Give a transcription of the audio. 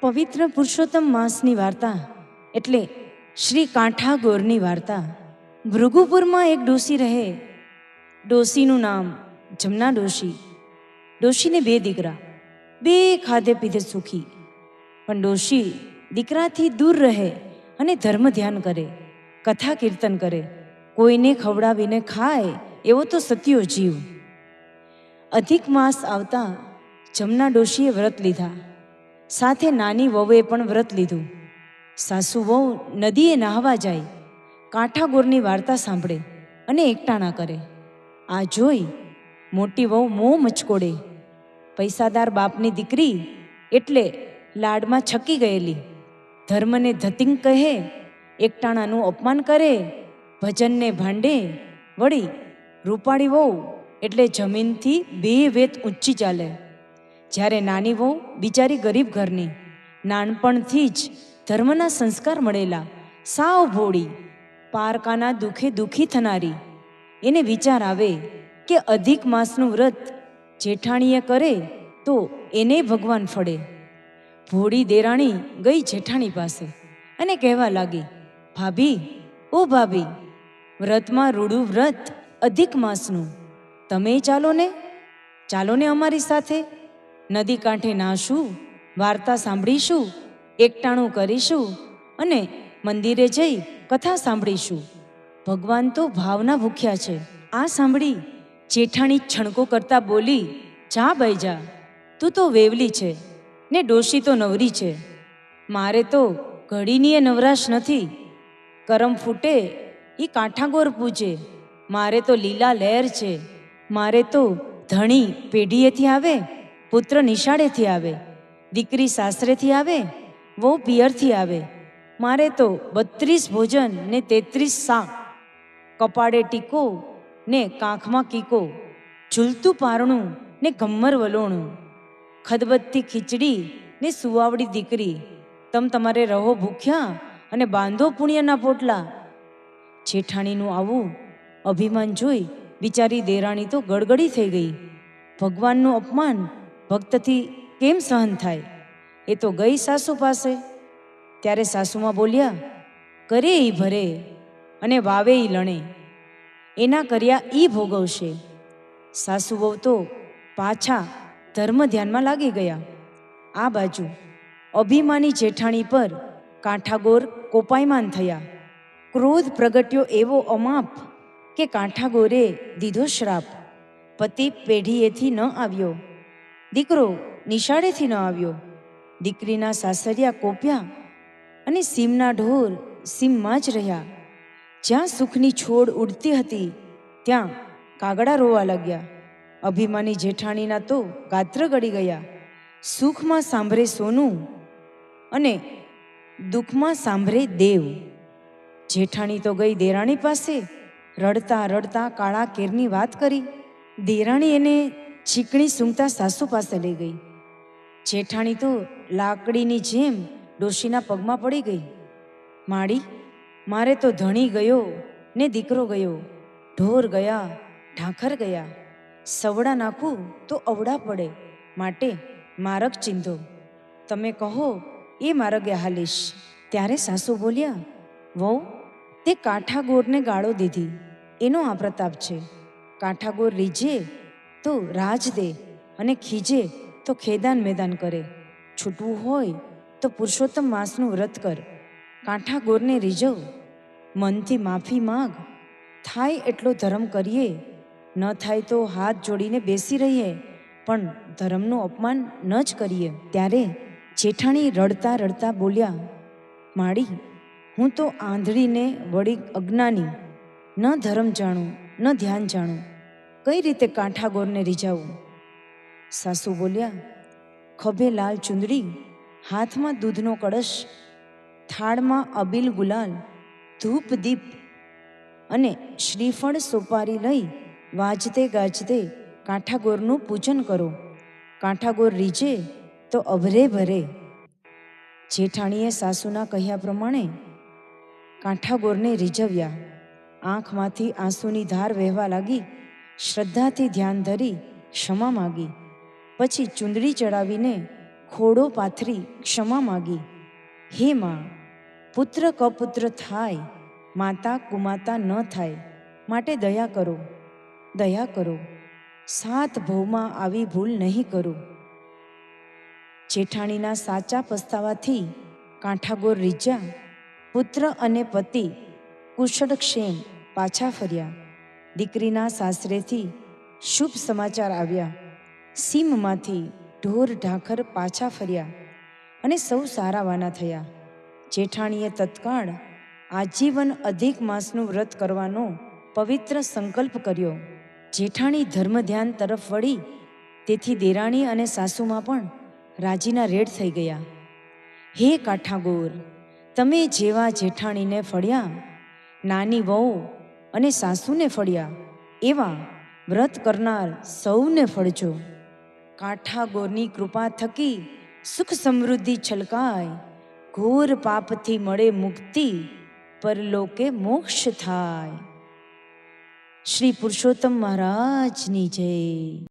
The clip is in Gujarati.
પવિત્ર પુરુષોત્તમ માસની વાર્તા એટલે શ્રી કાંઠા ગોરની વાર્તા। ભૃગુપુરમાં એક ડોસી રહે। ડોસીનું નામ જમના ડોશી। ડોશીને બે દીકરા, બે ખાધે પીધે સુખી। પણ ડોશી દીકરાથી દૂર રહે અને ધર્મ ધ્યાન કરે, કથા કીર્તન કરે, કોઈને ખવડાવીને ખાય એવો તો સત્યો જીવ। અધિક માસ આવતા જમના ડોશીએ વ્રત લીધા, સાથે નાની વહુએ પણ વ્રત લીધું। સાસુ વહુ નદીએ નાહવા જાય, કાંઠા ગોરની વાર્તા સાંભળે અને એકટાણા કરે। આ જોઈ મોટી વહુ મોં મચકોડે। પૈસાદાર બાપની દીકરી એટલે લાડમાં છકી ગયેલી, ધર્મને ધતિંગ કહે, એકટાણાનું અપમાન કરે, ભજનને ભાંડે। વળી રૂપાળી વહુ એટલે જમીનથી બે વેત ઊંચી ચાલે। જ્યારે નાની વહુ બિચારી ગરીબ ઘરની, નાનપણથી જ ધર્મના સંસ્કાર મળેલા, સાવ ભોળી, પારકાના દુઃખે દુઃખી થનારી। એને વિચાર આવે કે અધિક માસનું વ્રત જેઠાણીએ કરે તો એને ભગવાન ફળે। ભોળી દેરાણી ગઈ જેઠાણી પાસે અને કહેવા લાગી, ભાભી, ઓ ભાભી, વ્રતમાં રૂડું વ્રત અધિક માસનું, તમે ચાલો ને અમારી સાથે। નદી કાંઠે નાશું, વાર્તા સાંભળીશું, એકટાણું કરીશું અને મંદિરે જઈ કથા સાંભળીશું। ભગવાન તો ભાવના ભૂખ્યા છે। આ સાંભળી જેઠાણી છણકો કરતા બોલી, જા બાઈ જા, તું તો વેવલી છે ને ડોશી તો નવરી છે। મારે તો ઘડીનીએ નવરાશ નથી। કરમ ફૂટે એ કાંઠાગોર પૂજે, મારે તો લીલા લહેર છે। મારે તો ધણી પેઢીએથી આવે, પુત્ર નિશાળેથી આવે, દીકરી સાસરેથી આવે, વહુ પિયરથી આવે। મારે તો 32 ભોજન ને 33 શાક, કપાળે ટીકો ને કાંખમાં કીકો, ઝૂલતું પારણું ને ઘમ્મર વલોણું, ખદબદતી ખીચડી ને સુવાવડી દીકરી। તમારે રહો ભૂખ્યા અને બાંધો પુણ્યના પોટલા। જેઠાણીનું આવું અભિમાન જોઈ બિચારી દેરાણી તો ગડગડી થઈ ગઈ। ભગવાનનું અપમાન ભક્તથી કેમ સહન થાય? એ તો ગઈ સાસુ પાસે। ત્યારે સાસુમાં બોલ્યા, કરે ઈ ભરે અને વાવે ઈ લણે, એના કર્યા ઈ ભોગવશે। સાસુ વહુ તો પાછા ધર્મ ધ્યાનમાં લાગી ગયા। આ બાજુ અભિમાની જેઠાણી પર કાંઠાગોર કોપાયમાન થયા। ક્રોધ પ્રગટ્યો એવો અમાપ કે કાંઠાગોરે દીધો શ્રાપ। પતિ પેઢીએથી ન આવ્યો, દીકરો નિશાળેથી ન આવ્યો, દીકરીના સાસરિયા કોપ્યા અને સીમના ઢોર સીમમાં જ રહ્યા। જ્યાં સુખની છોડ ઉડતી હતી ત્યાં કાગડા રોવા લાગ્યા। અભિમાની જેઠાણીના તો ગાત્ર ગળી ગયા। સુખમાં સાંભળે સોનું અને દુઃખમાં સાંભળે દેવ। જેઠાણી તો ગઈ દેરાણી પાસે, રડતા રડતા કાળા કેરની વાત કરી। દેરાણી એને ચીકણી સૂંઘતા સાસુ પાસે લઈ ગઈ। જેઠાણી તો લાકડીની જેમ ડોશીના પગમાં પડી ગઈ। માડી, મારે તો ધણી ગયો ને દીકરો ગયો, ઢોર ગયા, ઢાંખર ગયા, સવડા નાખું તો અવડા પડે, માટે માર્ગ ચીંધો, તમે કહો એ માર્ગે હાલીશ। ત્યારે સાસુ બોલ્યા, વહુ, તે કાંઠાગોરને ગાળો દીધી, એનો આ પ્રતાપ છે। કાંઠાગોર રીઝે તો રાજ દે અને ખીજે તો ખેદાન મેદાન કરે। છૂટવું હોય તો પુરુષોત્તમ માસનું વ્રત કર, કાંઠાગોરને રીઝવ, મનથી માફી માગ, થાય એટલો ધર્મ કરીએ, ન થાય તો હાથ જોડીને બેસી રહીએ, પણ ધર્મનું અપમાન ન જ કરીએ। ત્યારે જેઠાણી રડતા રડતા બોલ્યા, માડી, હું તો આંધળીને વળી અજ્ઞાની, ન ધર્મ જાણું ન ધ્યાન જાણું, કઈ રીતે કાંઠાગોરને રીઝાવું? સાસુ બોલ્યા, ખભે લાલ ચુંદડી, હાથમાં દૂધનો કળશ, થાળમાં અબીલ ગુલાલ, ધૂપ દીપ અને શ્રીફળ સોપારી લઈ વાજતે ગાજતે કાંઠાગોરનું પૂજન કરો। કાંઠાગોર રીઝે તો અભરે ભરે। જેઠાણીએ સાસુના કહ્યા પ્રમાણે કાંઠાગોરને રીઝવ્યા। આંખમાંથી આંસુની ધાર વહેવા લાગી। શ્રદ્ધાથી ધ્યાન ધરી ક્ષમા માગી, પછી ચુંદડી ચડાવીને ખોડો પાથરી ક્ષમા માગી. હે માં, પુત્ર કપુત્ર થાય, માતા કુમાતા ન થાય, માટે દયા કરો, દયા કરો. 7 ભવમાં આવી ભૂલ નહીં કરું. જેઠાણીના સાચા પસ્તાવાથી કાંઠાગોર રીઝ્યા. પુત્ર અને પતિ કુશળક્ષેમ પાછા ફર્યા. દીકરીના સાસરેથી શુભ સમાચાર આવ્યા. સીમમાંથી ઢોર ઢાખર પાછા ફર્યા અને સૌ સારાવાના થયા. જેઠાણીએ તત્કાળ આજીવન અધિક માસનું વ્રત કરવાનો પવિત્ર સંકલ્પ કર્યો. જેઠાણી ધર્મ ધ્યાન તરફ વળી, તેથી દેરાણી અને સાસુમાં પણ રાજીના રેડ થઈ ગયા. હે કાંઠાગોર, તમે જેવા જેઠાણીને ફળ્યા, નાની વહુ અને સાસુને ફળ્યા, એવા વ્રત કરનાર સૌને ફળજો. કાંઠાગોરની કૃપા થકી સુખ સમૃદ્ધિ છલકાય, ઘોર પાપથી મળે મુક્તિ, પરલોકે મોક્ષ થાય. શ્રી પુરુષોત્તમ મહારાજની જય.